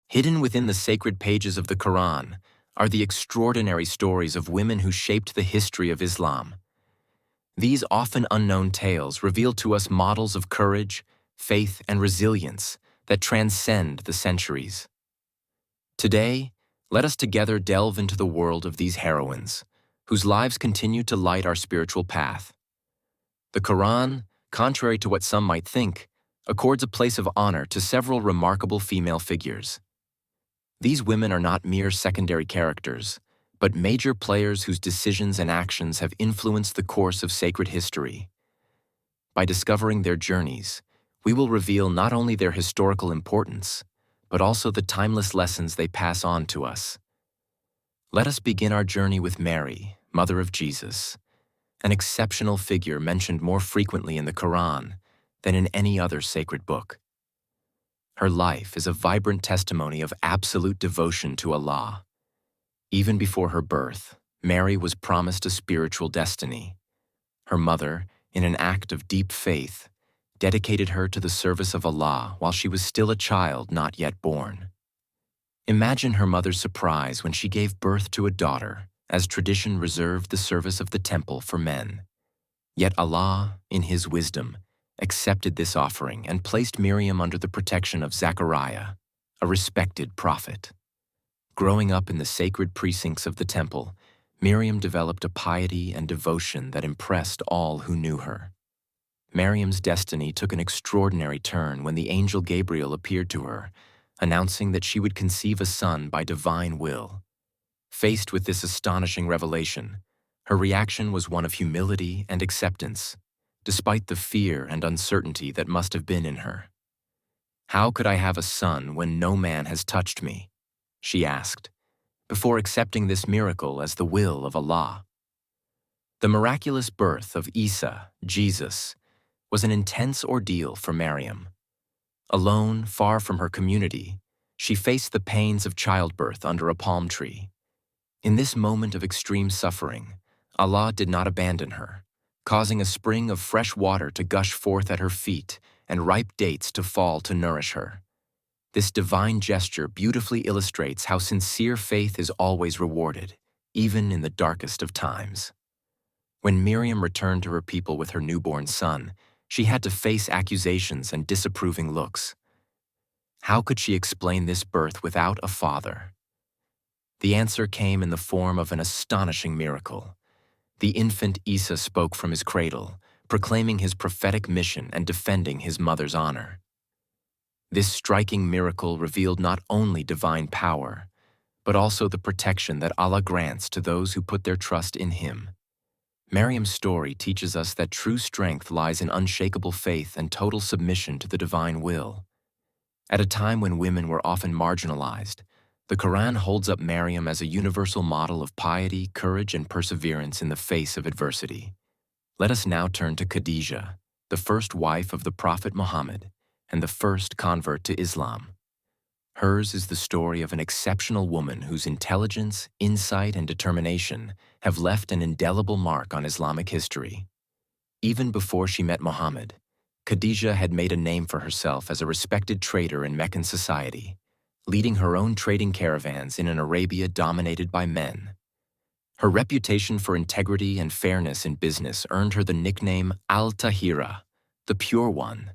Hidden within the sacred pages of the Quran are the extraordinary stories of women who shaped the history of Islam. These often unknown tales reveal to us models of courage, faith, and resilience that transcend the centuries. Today, let us together delve into the world of these heroines, whose lives continue to light our spiritual path. The Quran, contrary to what some might think, accords a place of honor to several remarkable female figures. These women are not mere secondary characters, but major players whose decisions and actions have influenced the course of sacred history. By discovering their journeys, we will reveal not only their historical importance, but also the timeless lessons they pass on to us. Let us begin our journey with Mary, Mother of Jesus, an exceptional figure mentioned more frequently in the Quran than in any other sacred book. Her life is a vibrant testimony of absolute devotion to Allah. Even before her birth, Mary was promised a spiritual destiny. Her mother, in an act of deep faith, dedicated her to the service of Allah while she was still a child not yet born. Imagine her mother's surprise when she gave birth to a daughter, as tradition reserved the service of the temple for men. Yet Allah, in His wisdom, accepted this offering and placed Miriam under the protection of Zechariah, a respected prophet. Growing up in the sacred precincts of the temple, Miriam developed a piety and devotion that impressed all who knew her. Miriam's destiny took an extraordinary turn when the angel Gabriel appeared to her, announcing that she would conceive a son by divine will. Faced with this astonishing revelation, her reaction was one of humility and acceptance, despite the fear and uncertainty that must have been in her. "How could I have a son when no man has touched me?" she asked, before accepting this miracle as the will of Allah. The miraculous birth of Isa, Jesus, was an intense ordeal for Miriam. Alone, far from her community, she faced the pains of childbirth under a palm tree. In this moment of extreme suffering, Allah did not abandon her, causing a spring of fresh water to gush forth at her feet and ripe dates to fall to nourish her. This divine gesture beautifully illustrates how sincere faith is always rewarded, even in the darkest of times. When Miriam returned to her people with her newborn son, she had to face accusations and disapproving looks. How could she explain this birth without a father? The answer came in the form of an astonishing miracle. The infant Isa spoke from his cradle, proclaiming his prophetic mission and defending his mother's honor. This striking miracle revealed not only divine power, but also the protection that Allah grants to those who put their trust in Him. Miriam's story teaches us that true strength lies in unshakable faith and total submission to the divine will. At a time when women were often marginalized, the Quran holds up Miriam as a universal model of piety, courage, and perseverance in the face of adversity. Let us now turn to Khadijah, the first wife of the Prophet Muhammad and the first convert to Islam. Hers is the story of an exceptional woman whose intelligence, insight, and determination have left an indelible mark on Islamic history. Even before she met Muhammad, Khadijah had made a name for herself as a respected trader in Meccan society, leading her own trading caravans in an Arabia dominated by men. Her reputation for integrity and fairness in business earned her the nickname Al-Tahira, the Pure One.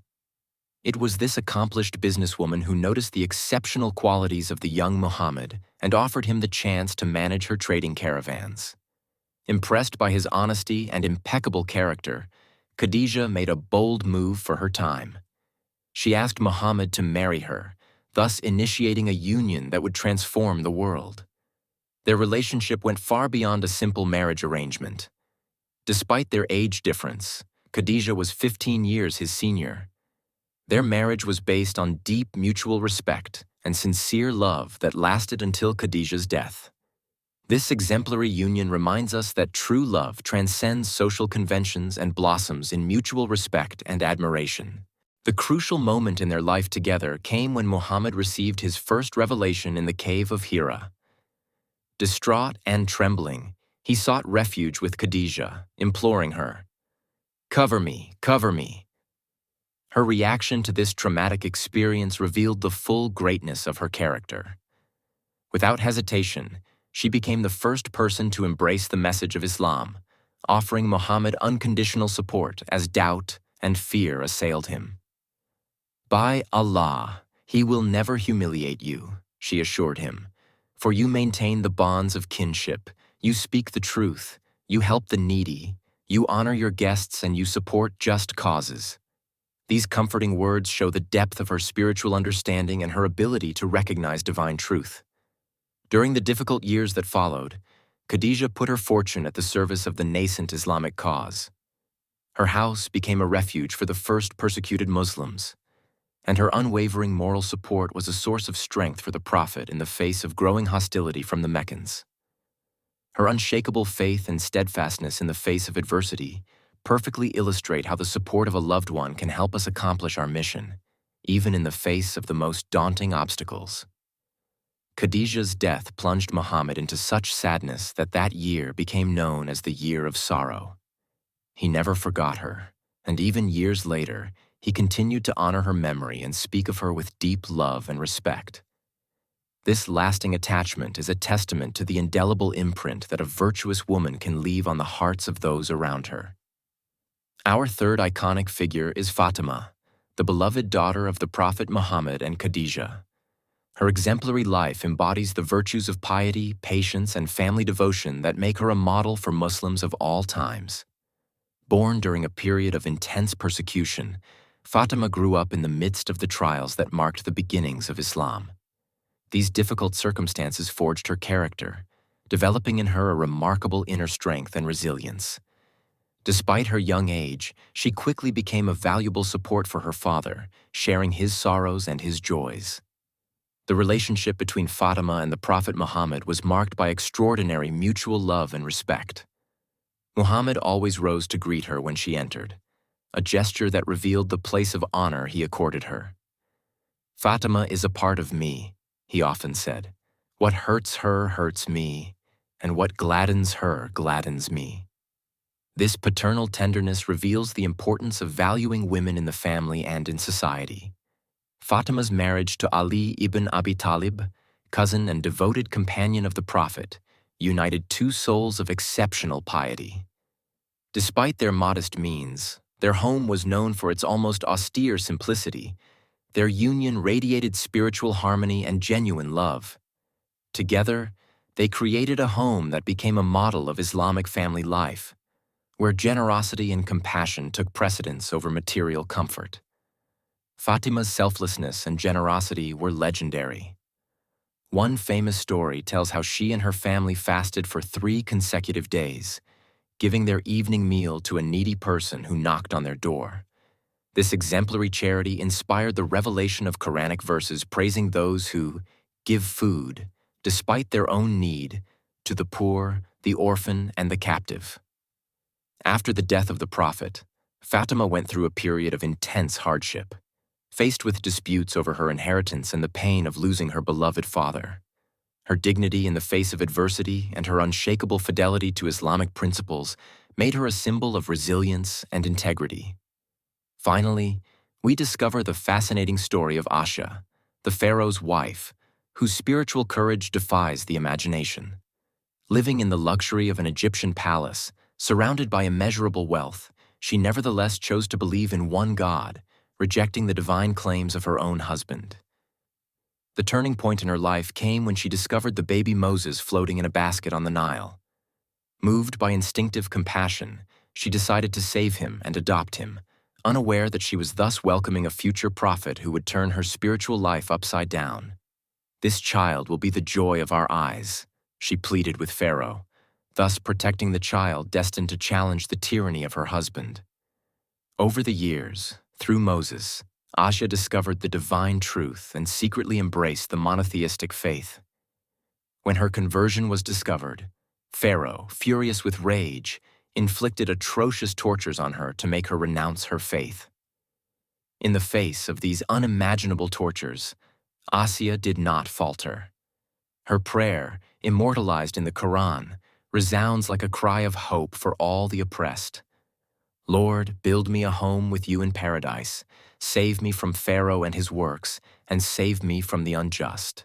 It was this accomplished businesswoman who noticed the exceptional qualities of the young Muhammad and offered him the chance to manage her trading caravans. Impressed by his honesty and impeccable character, Khadijah made a bold move for her time. She asked Muhammad to marry her, thus initiating a union that would transform the world. Their relationship went far beyond a simple marriage arrangement. Despite their age difference, Khadijah was 15 years his senior. Their marriage was based on deep mutual respect and sincere love that lasted until Khadijah's death. This exemplary union reminds us that true love transcends social conventions and blossoms in mutual respect and admiration. The crucial moment in their life together came when Muhammad received his first revelation in the cave of Hira. Distraught and trembling, he sought refuge with Khadijah, imploring her, "Cover me, cover me." Her reaction to this traumatic experience revealed the full greatness of her character. Without hesitation, she became the first person to embrace the message of Islam, offering Muhammad unconditional support as doubt and fear assailed him. "By Allah, he will never humiliate you," she assured him, "for you maintain the bonds of kinship, you speak the truth, you help the needy, you honor your guests, and you support just causes." These comforting words show the depth of her spiritual understanding and her ability to recognize divine truth. During the difficult years that followed, Khadijah put her fortune at the service of the nascent Islamic cause. Her house became a refuge for the first persecuted Muslims, and her unwavering moral support was a source of strength for the Prophet in the face of growing hostility from the Meccans. Her unshakable faith and steadfastness in the face of adversity perfectly illustrate how the support of a loved one can help us accomplish our mission, even in the face of the most daunting obstacles. Khadijah's death plunged Muhammad into such sadness that that year became known as the Year of Sorrow. He never forgot her, and even years later, he continued to honor her memory and speak of her with deep love and respect. This lasting attachment is a testament to the indelible imprint that a virtuous woman can leave on the hearts of those around her. Our third iconic figure is Fatima, the beloved daughter of the Prophet Muhammad and Khadijah. Her exemplary life embodies the virtues of piety, patience, and family devotion that make her a model for Muslims of all times. Born during a period of intense persecution, Fatima grew up in the midst of the trials that marked the beginnings of Islam. These difficult circumstances forged her character, developing in her a remarkable inner strength and resilience. Despite her young age, she quickly became a valuable support for her father, sharing his sorrows and his joys. The relationship between Fatima and the Prophet Muhammad was marked by extraordinary mutual love and respect. Muhammad always rose to greet her when she entered, a gesture that revealed the place of honor he accorded her. "Fatima is a part of me," he often said. "What hurts her hurts me, and what gladdens her gladdens me." This paternal tenderness reveals the importance of valuing women in the family and in society. Fatima's marriage to Ali ibn Abi Talib, cousin and devoted companion of the Prophet, united two souls of exceptional piety. Despite their modest means, their home was known for its almost austere simplicity. Their union radiated spiritual harmony and genuine love. Together, they created a home that became a model of Islamic family life, where generosity and compassion took precedence over material comfort. Fatima's selflessness and generosity were legendary. One famous story tells how she and her family fasted for 3 consecutive days, giving their evening meal to a needy person who knocked on their door. This exemplary charity inspired the revelation of Quranic verses praising those who give food, despite their own need, to the poor, the orphan, and the captive. After the death of the Prophet, Fatima went through a period of intense hardship, faced with disputes over her inheritance and the pain of losing her beloved father. Her dignity in the face of adversity and her unshakable fidelity to Islamic principles made her a symbol of resilience and integrity. Finally, we discover the fascinating story of Asha, the pharaoh's wife, whose spiritual courage defies the imagination. Living in the luxury of an Egyptian palace, surrounded by immeasurable wealth, she nevertheless chose to believe in one God, rejecting the divine claims of her own husband. The turning point in her life came when she discovered the baby Moses floating in a basket on the Nile. Moved by instinctive compassion, she decided to save him and adopt him, unaware that she was thus welcoming a future prophet who would turn her spiritual life upside down. "This child will be the joy of our eyes," she pleaded with Pharaoh, thus protecting the child destined to challenge the tyranny of her husband. Over the years, through Moses, Asha discovered the divine truth and secretly embraced the monotheistic faith. When her conversion was discovered, Pharaoh, furious with rage, inflicted atrocious tortures on her to make her renounce her faith. In the face of these unimaginable tortures, Asya did not falter. Her prayer, immortalized in the Quran, resounds like a cry of hope for all the oppressed. "Lord, build me a home with you in paradise. Save me from Pharaoh and his works, and save me from the unjust.